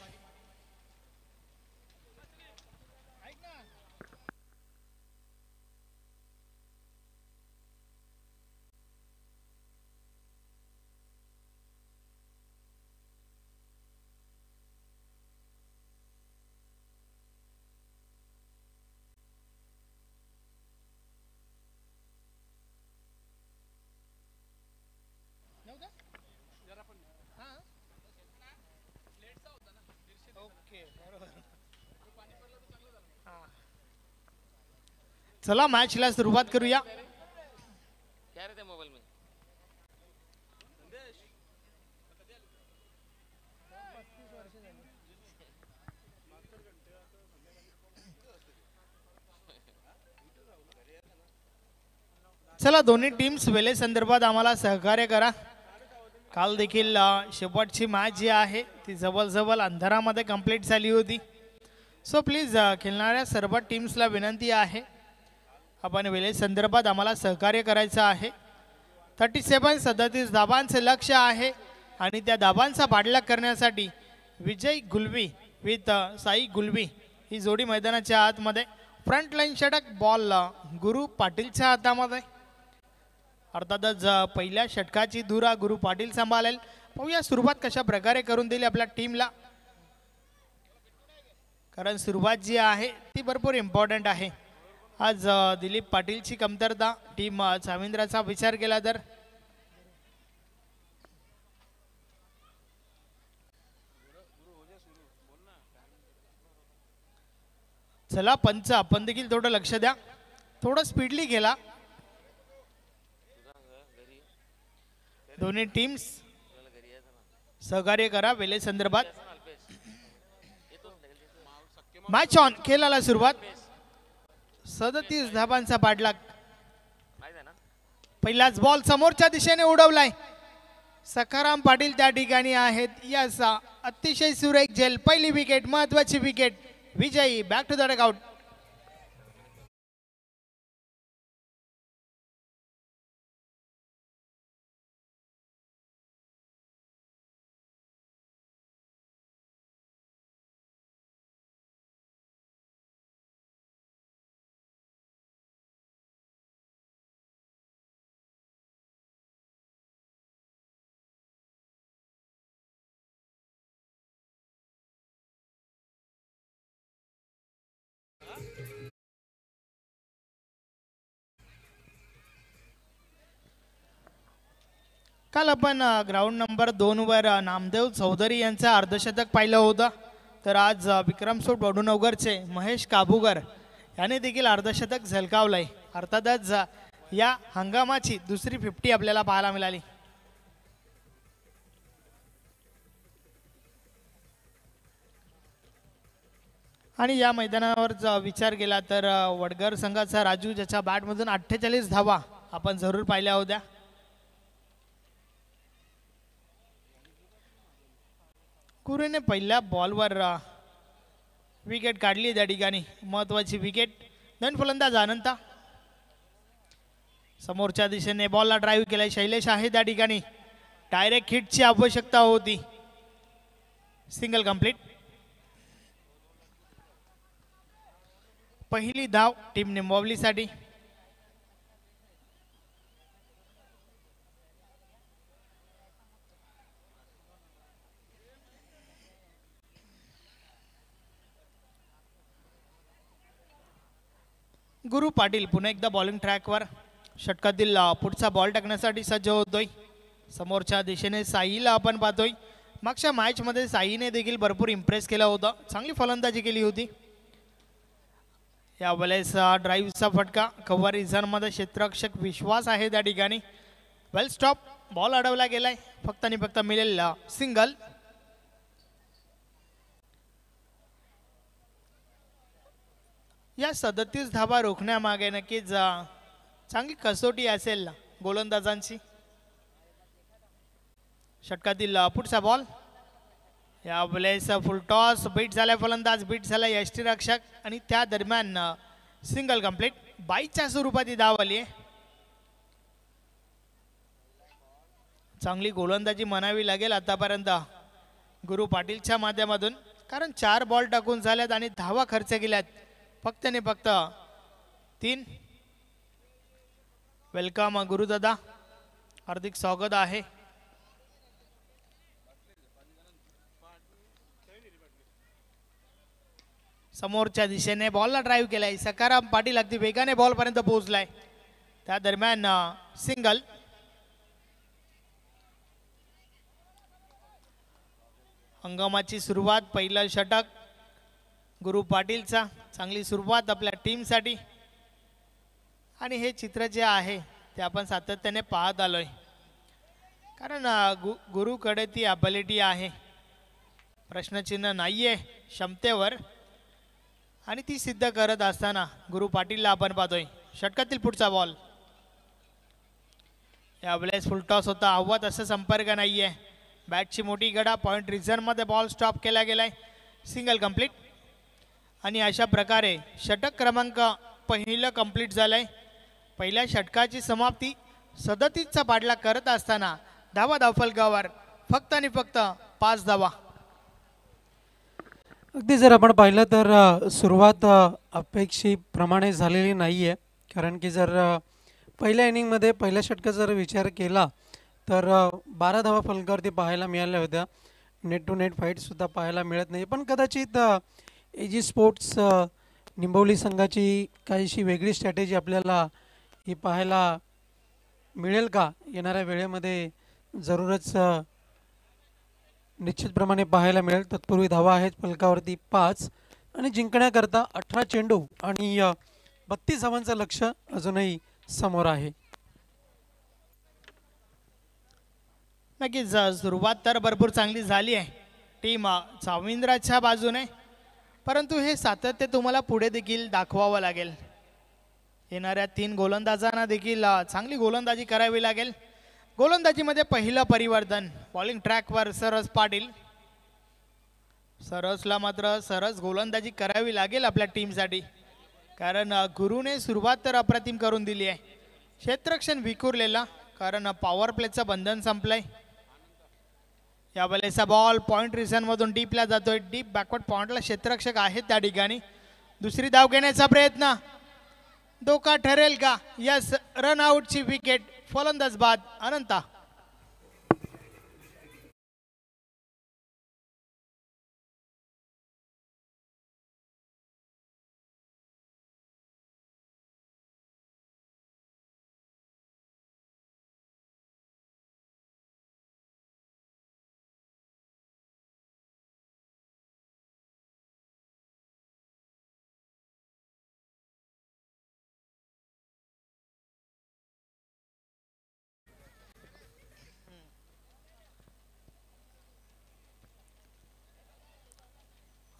चला मॅचला सुरुवात करूया. चला दोन्ही टीम्स वेळे संदर्भात आम्हाला सहकार्य करा. काल देखील शेवटची मॅच जी आहे ती जवळजवळ अंधारामध्ये कंप्लीट झाली होती. सो प्लीज खेळणाऱ्या सर्व टीम्सला विनंती आहे, आपण वेळे संदर्भात आम्हाला सहकार्य करायचं आहे. 37 धाबांचे लक्ष आहे आणि त्या धाबांचा पाठलाग करण्यासाठी विजय गुलवी विथ साई गुलवी ही जोडी मैदानाच्या आतमध्ये. फ्रंट लाईन षटक बॉल गुरु पाटीलच्या हातामध्ये. अर्थातच पहिल्या षटकाची धुरा गुरु पाटील सांभाळेल. पाहूया सुरुवात कशा प्रकारे करून दिली आपल्या टीमला, कारण सुरुवात जी आहे ती भरपूर इम्पॉर्टंट आहे. आज दिलीप पाटीलची कमतरता टीम चाविंद्राचा विचार केला तर चला पंच आपण देखील थोडं लक्ष द्या, थोडं स्पीडली गेला. दोन्ही टीम्स सहकार्य करा वेळे संदर्भात. मॅच ऑन, खेळाला सुरुवात. 37 धाबांचा पाठलाग. पहिलाच बॉल समोरच्या दिशेने उडवलाय. सखाराम पाटील त्या ठिकाणी आहेत. यस, अतिशय सुरेख झेल. पहिली विकेट, महत्वाची विकेट. विजयी बॅक टू द डगआउट. काल आपण ग्राउंड नंबर 2 वर नामदेव चौधरी यांचं अर्धशतक पाहिलं होतं, तर आज विक्रमसोट वडूनगरचे महेश काबूगर याने देखील अर्धशतक झलकावलंय. अर्थातच या हंगामाची दुसरी 50 आपल्याला पाहायला मिळाली. आणि या मैदानावर जर विचार केला तर वडगर संघाचा राजू, ज्याच्या बॅटमधून 48 धावा आपण जरूर पाहिल्या होत्या. कुरेने पहिल्या बॉलवर विकेट काढली त्या ठिकाणी, महत्वाची विकेट. दोन फलंदाज अनंता. समोरच्या दिशेने बॉलला ड्राईव्ह केलाय शैलेश आहे त्या ठिकाणी. डायरेक्ट हिटची आवश्यकता होती. Single complete. पहिली धाव टीम निंबवलीसाठी. गुरु पाटील पुन्हा एकदा बॉलिंग ट्रॅकवर. षटकातील पुढचा बॉल टाकण्यासाठी सज्ज होतोय. समोरच्या दिशेने साईला आपण पाहतोय. मागच्या मॅचमध्ये साईने देखील भरपूर इम्प्रेस केलं होतं, चांगली फलंदाजी केली होती. यावेळेस ड्राईव्हचा फटका. कव्हर रिझनमध्ये क्षेत्ररक्षक विश्वास आहे त्या ठिकाणी. वेल स्टॉप. बॉल अडवला गेलाय. फक्त आणि फक्त मिळेल सिंगल. या 37 धावा रोखण्यामागे नक्कीच चांगली कसोटी असेल गोलंदाजांची. षटकातील पुढचा बॉल. यावेळेस फुलटॉस. बीट झालाय फलंदाज, बीट झालाय यष्टीरक्षक आणि त्या दरम्यान सिंगल कंप्लीट. 22च्या स्वरूपात ही धाव आली आहे. चांगली गोलंदाजी म्हणावी लागेल आतापर्यंत गुरु पाटीलच्या माध्यमातून, कारण 4 बॉल टाकून झाल्यात आणि धावा खर्च केल्यात फक्त आणि फक्त 3. वेलकम गुरुदादा, हार्दिक स्वागत आहे. समोरच्या दिशेने बॉलला ड्राईव्ह केलाय. सखाराम पाटील अगदी वेगाने बॉल पर्यंत पोहोचलाय. त्या दरम्यान सिंगल. हंगामाची सुरुवात. पहिलं षटक गुरु पाटीलचा. चांगली सुरुवात आपल्या टीमसाठी. आणि हे चित्र जे आहे ते आपण सातत्याने पाहत आलोय, कारण गुरुकडे ती ॲबिलिटी आहे, प्रश्नचिन्ह नाहीये क्षमतेवर, आणि ती सिद्ध करत असताना गुरु पाटीलला आपण पाहतोय. षटकातील पुढचा बॉल. यावेळेस फुल टॉस होता, हवा तसं संपर्क नाहीये. बॅटची मोठी गडा, पॉईंट रिझनमध्ये बॉल स्टॉप केला गेलाय, सिंगल कंप्लीट. आणि अशा प्रकारे षटक क्रमांक पहिलं कंप्लीट झालंय. पहिल्या षटकाची समाप्ती 37चा पाठलाग करत असताना धावा धावफलकावर फक्त आणि फक्त 5 धावा. अगदी जर आपण पाहिलं तर सुरुवात अपेक्षेप्रमाणे झालेली नाही आहे. कारण की जर पहिल्या इनिंगमध्ये पहिल्या षटकाचा जर विचार केला तर 12 धावा फलकावरती पाहायला मिळाल्या होत्या. नेट टू नेट फाईटसुद्धा पाहायला मिळत नाही. पण कदाचित एजी स्पोर्ट्स निंबवली संघाची काहीशी वेगळी स्ट्रॅटेजी आपल्याला ही पाहायला मिळेल का येणाऱ्या वेळेमध्ये जरूरच निश्चितप्रमाणे पाहायला मिळेल. तत्पूर्वी धावा आहेत फलकावरती 5 आणि जिंकण्याकरता 18 चेंडू आणि 32 धावांचं लक्ष अजूनही समोर आहे. नक्कीच सुरुवात तर भरपूर चांगली झाली आहे टीम साविंद्राच्या बाजूने, परंतु हे सातत्य तुम्हाला पुढे देखील दाखवावं लागेल. येणाऱ्या 3 गोलंदाजांना देखील चांगली गोलंदाजी करावी लागेल. गोलंदाजीमध्ये पहिलं परिवर्तन, बॉलिंग ट्रॅकवर सरस पाटील. सरसला मात्र सरस गोलंदाजी करावी लागेल आपल्या टीमसाठी, कारण गुरुने सुरुवात तर अप्रतिम करून दिली आहे. क्षेत्ररक्षण विखुरलेला, कारण पॉवर प्लेचं बंधन संपलंय. यावेळेचा बॉल पॉइंट रिझनमधून डीपला जातोय. डीप बॅकवर्ड पॉइंटला क्षेत्ररक्षक आहेत त्या ठिकाणी. दुसरी धाव घेण्याचा प्रयत्न, धोका ठरेल का? यस, रन आउटची विकेट. फलंदाज बाद अनंता.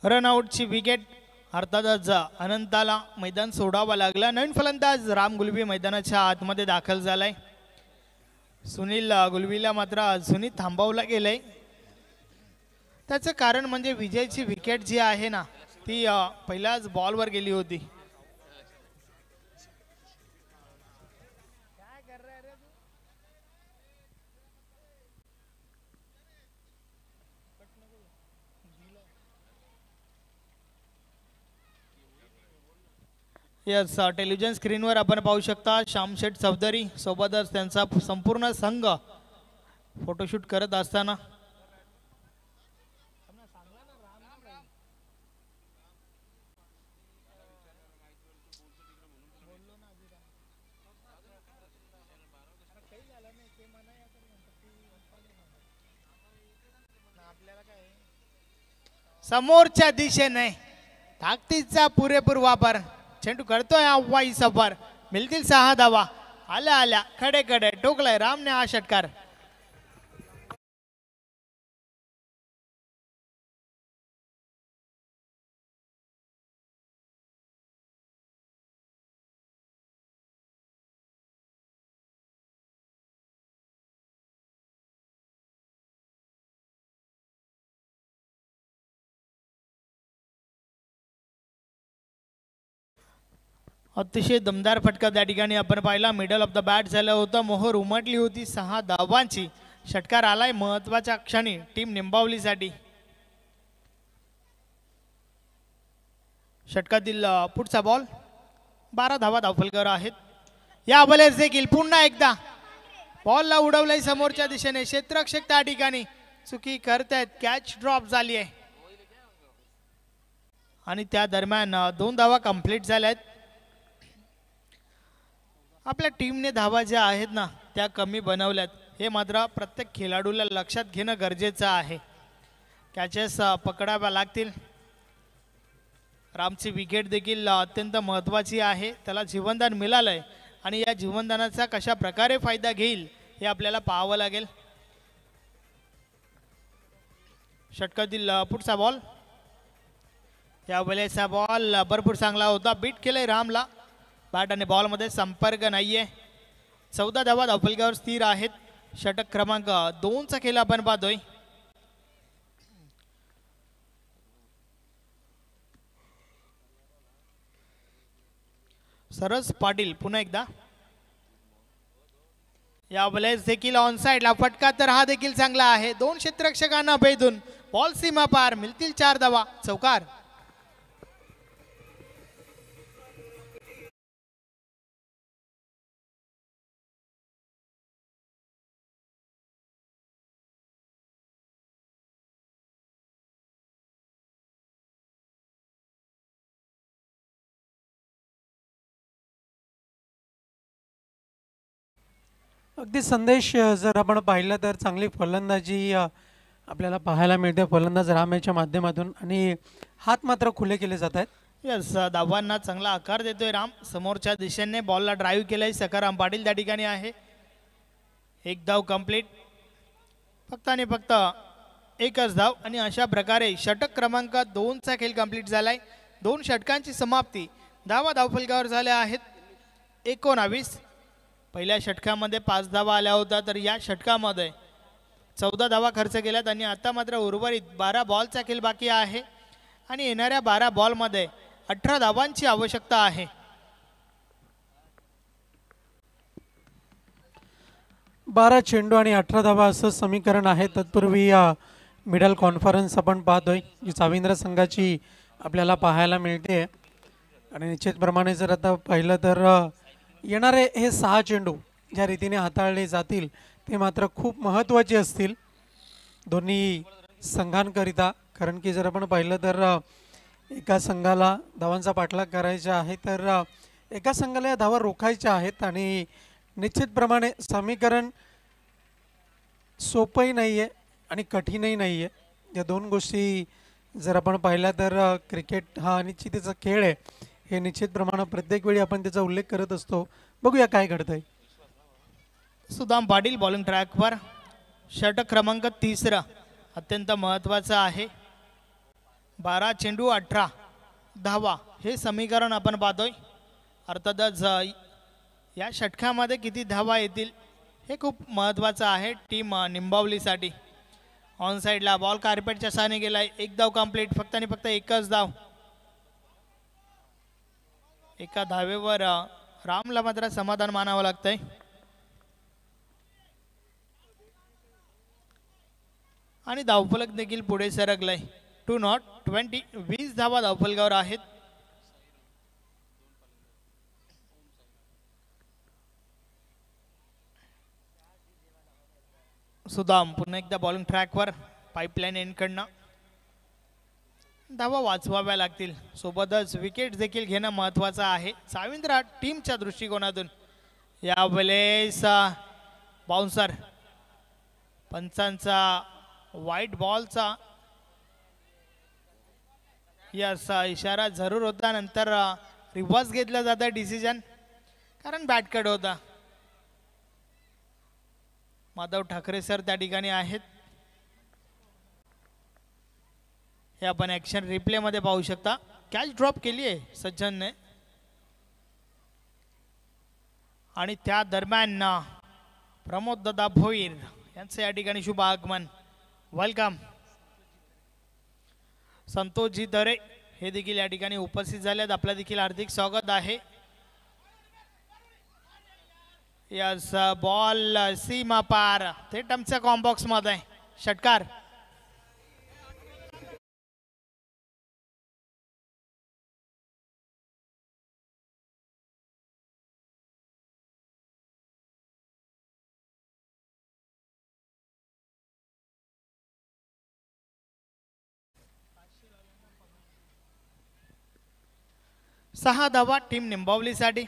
रनआउटची विकेट. अर्थातच अनंताला मैदान सोडावं लागलं. नवीन फलंदाज राम गुलवी मैदानाच्या आतमध्ये दाखल झालाय. सुनील गुलवीला मात्र अजूनही थांबवलं गेलंय. त्याचं कारण म्हणजे विजयची विकेट जी आहे ना ती पहिल्याच बॉलवर गेली होती. यस, टेलिव्हिजन स्क्रीनवर आपण पाहू शकता श्यामशेठ चौधरी सोबतच त्यांचा संपूर्ण संघ फोटोशूट करत असताना. समोरच्या दिशेने ताकदीचा पुरेपूर वापर. चेंडू करतोय अव्वाई सफर. मिळतील 6 धावा. आल्या आल्या खडे खडे टोकलाय रामने हा षटकार. अतिशय दमदार फटका त्या ठिकाणी आपण पाहिला. मिडल ऑफ द बॅट झालं होतं. मोहर उमटली होती 6 धावांची. षटकार आलाय महत्वाच्या क्षणी टीम निंबावलीसाठी. षटकातील पुढचा बॉल. 12 धावा धावफलकावर आहेत. या बॉलर्स देखील पुन्हा एकदा बॉलला उडवलंय समोरच्या दिशेने. क्षेत्ररक्षक त्या ठिकाणी चुकी करतायत. कॅच ड्रॉप झाली आहे आणि त्या दरम्यान 2 धावा कंप्लीट झाल्या आहेत. आपल्या टीमने धावा ज्या आहेत ना त्या कमी बनवल्यात. हे मात्र प्रत्येक खेळाडूला लक्षात घेणं गरजेचं आहे. कॅचेस पकडाव्या लागतील. रामची विकेट देखील अत्यंत महत्त्वाची आहे. त्याला जीवनदान मिळालंय आणि या जीवनदानाचा कशा प्रकारे फायदा घेईल हे आपल्याला पाहावं लागेल. षटकातील पुढचा बॉल. या वेळेचा बॉल भरपूर चांगला होता. बीट केलंय रामला. बॅट आणि बॉलमध्ये संपर्क नाहीये. 14 धावा धावफलकावर स्थिर आहेत. षटक क्रमांक 2चा खेळ आपण पाहतोय. सरस पाटील पुन्हा एकदा या वेळेस देखील ऑन साइडला फटका, तर हा देखील चांगला आहे. 2 क्षेत्ररक्षकांना भेदून बॉल सीमा पार, मिळतील 4 धावा, चौकार. अगदी संदेश जर आपण पाहिलं तर चांगली फलंदाजी आपल्याला पाहायला मिळते फलंदाज राम याच्या माध्यमातून आणि हात मात्र खुले केले जात आहेत. यस, धावांना चांगला आकार देतोय राम. समोरच्या दिशेने बॉलला ड्राईव्ह केलाय सकाराम पाटील त्या ठिकाणी आहे. एक धाव कंप्लीट, फक्त आणि फक्त एकच धाव. आणि अशा प्रकारे षटक क्रमांक 2चा खेळ कंप्लीट झालाय. 2 षटकांची समाप्ती. धावा धावफलकावर झाल्या आहेत 19. पहिल्या षटकामध्ये 5 धावा आल्या होत्या, तर या षटकामध्ये 14 धावा खर्च केल्यात. आणि आता मात्र उर्वरित 12 बॉलचा खेळ बाकी आहे आणि येणाऱ्या 12 बॉलमध्ये 18 धावांची आवश्यकता आहे. 12 चेंडू आणि 18 धावा असं समीकरण आहे. तत्पूर्वी मिडल कॉन्फरन्स आपण पाहतोय जी चाविंद्र संघाची आपल्याला पाहायला मिळते. आणि निश्चितप्रमाणे जर आता पाहिलं तर येणारे हे 6 चेंडू ज्या रीतीने हाताळले जातील ते मात्र खूप महत्त्वाचे असतील दोन्ही संघांकरिता. कारण की जर आपण पाहिलं तर एका संघाला धावांचा पाठलाग करायचा आहे, तर एका संघाला या धावा रोखायच्या आहेत. आणि निश्चितप्रमाणे समीकरण सोपंही नाही आहे आणि कठीणही नाही आहे. या 2 गोष्टी जर आपण पाहिल्या तर क्रिकेट हा अनिश्चिततेचा खेळ आहे हे निश्चितप्रमाणे प्रत्येक वेळी आपण त्याचा उल्लेख करत असतो. बघूया काय घडतंय. सुदाम पाटील बॉलिंग ट्रॅकवर. षटक क्रमांक 3 अत्यंत महत्त्वाचा आहे. 12 चेंडू 18 धावा हे समीकरण आपण पाहतोय. अर्थातच या षटकामध्ये किती धावा येतील हे खूप महत्त्वाचं आहे टीम निंबावलीसाठी. ऑन साईडला बॉल कार्पेटच्या साने गेलाय. एक धाव कंप्लीट, फक्त आणि फक्त एकच धाव. एका धावेवर रामला मात्र समाधान मानावं लागतंय. आणि धावफलक देखील पुढे सरकलाय. 2 नॉट 20 20 धावा धावफलकावर आहेत. सुदाम पुन्हा एकदा बॉलिंग ट्रॅकवर. पाईपलाईन एंडकडनं धावा वाचवाव्या लागतील, सोबतच विकेट देखील घेणं महत्त्वाचं आहे चाविंद्र टीमच्या दृष्टिकोनातून. यावेळेस बाउन्सर, पंचांचा वाईट बॉलचा याचा इशारा जरूर होता. नंतर रिव्हर्स घेतला जातं डिसिजन, कारण बॅट कट होता. माधव ठाकरे सर त्या ठिकाणी आहेत. हे आपण ॲक्शन रिप्लेमध्ये पाहू शकता. कॅच ड्रॉप केली आहे सज्जनने आणि त्या दरम्यान प्रमोद दादा भोईर यांचं या ठिकाणी शुभ आगमन. वेलकम. संतोषजी दरे हे देखील या ठिकाणी उपस्थित झालेत. आपलं देखील हार्दिक स्वागत आहे. यस, बॉल सीमा पार थेट आमच्या कॉम्बॉक्स मध्ये. षटकार. सहा धावा टीम निंबावलीसाठी.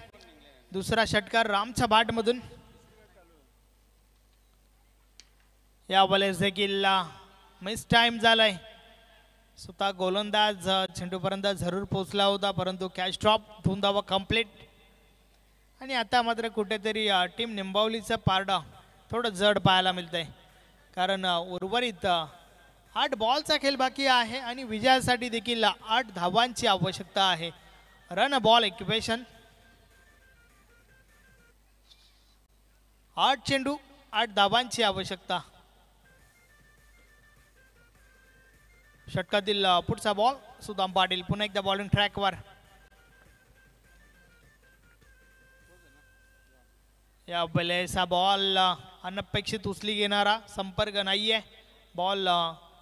दुसरा षटकार रामच्या बाटमधून. यावेळेस देखील मिस टाइम झालाय. स्वतः गोलंदाज चेंडूपर्यंत जरूर पोहोचला होता, परंतु कॅच ड्रॉप. 2 धावा कंप्लीट. आणि आता मात्र कुठेतरी टीम निंबावलीचं पारडा थोडं जड पाहायला मिळतंय, कारण उर्वरित 8 बॉलचा खेळ बाकी आहे आणि विजयासाठी देखील 8 धावांची आवश्यकता आहे. Run ball equation. 8 चेंडू 8 धावांची आवश्यकता. षटकातील पुढचा बॉल सुदाम पाटील पुन्हा एकदा बॉलिंग ट्रॅकवर. या वेळेस बॉल अनपेक्षित उचली घेणारा, संपर्क नाहीये, बॉल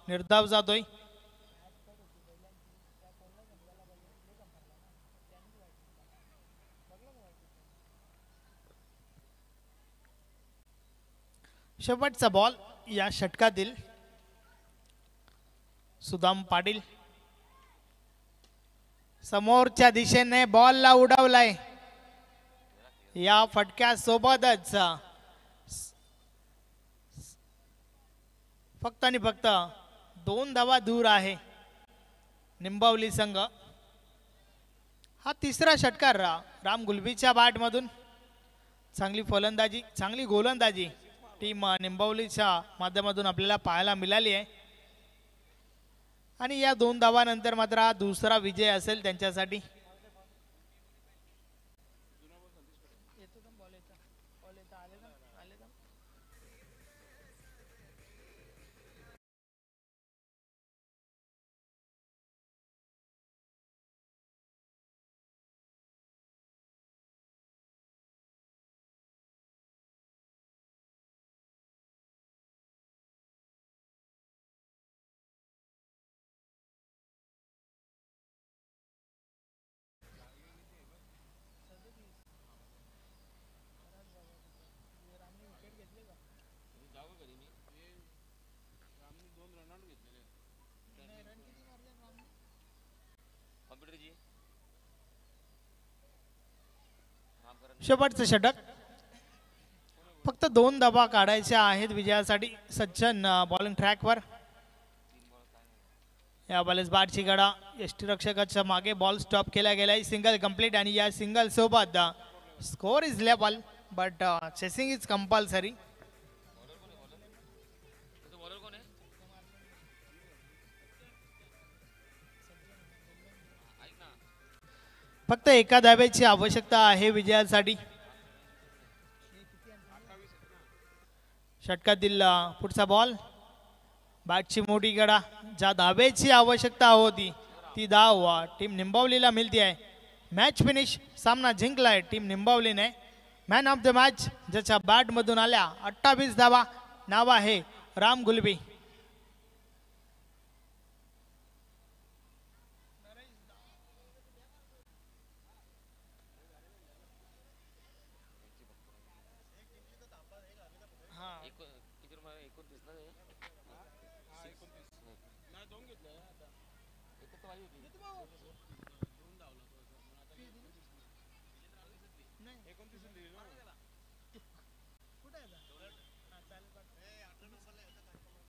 निर्धाव जातोय. शेवटचा बॉल या षटकातील सुदाम पाटील समोरच्या दिशेने बॉलला उडवलाय. या फटक्यासोबतच फक्त आणि फक्त 2 धावा दूर आहे निंबावली संघ. हा तिसरा षटकार राम गुलबीच्या बॅटमधून. चांगली फलंदाजी, चांगली गोलंदाजी टीम निंबावलीच्या माध्यमातून आपल्याला पाहायला मिळाली आहे. आणि या 2 धावानंतर मात्र हा दुसरा विजय असेल त्यांच्यासाठी. शेवटचं षटक, फक्त 2 धावा काढायच्या आहेत विजयासाठी. सज्जन बॉलिंग ट्रॅकवर. या बॉलेस बाटची गडा यष्टीरक्षकाच्या मागे बॉल स्टॉप केला गेलाय. सिंगल कंप्लीट आणि या सिंगल सोबत score is level but chasing is compulsory. फक्त एका धाब्याची आवश्यकता आहे विजयासाठी. षटकातील पुढचा बॉल, बॅटची मोठी गडा. ज्या धाब्याची आवश्यकता होती ती धाव टीम निंबावलीला मिळते आहे. मॅच फिनिश, सामना जिंकलाय टीम निंबावलीने. मॅन ऑफ द मॅच ज्याच्या बॅटमधून आल्या 28 धावा, नाव आहे राम गुलबी.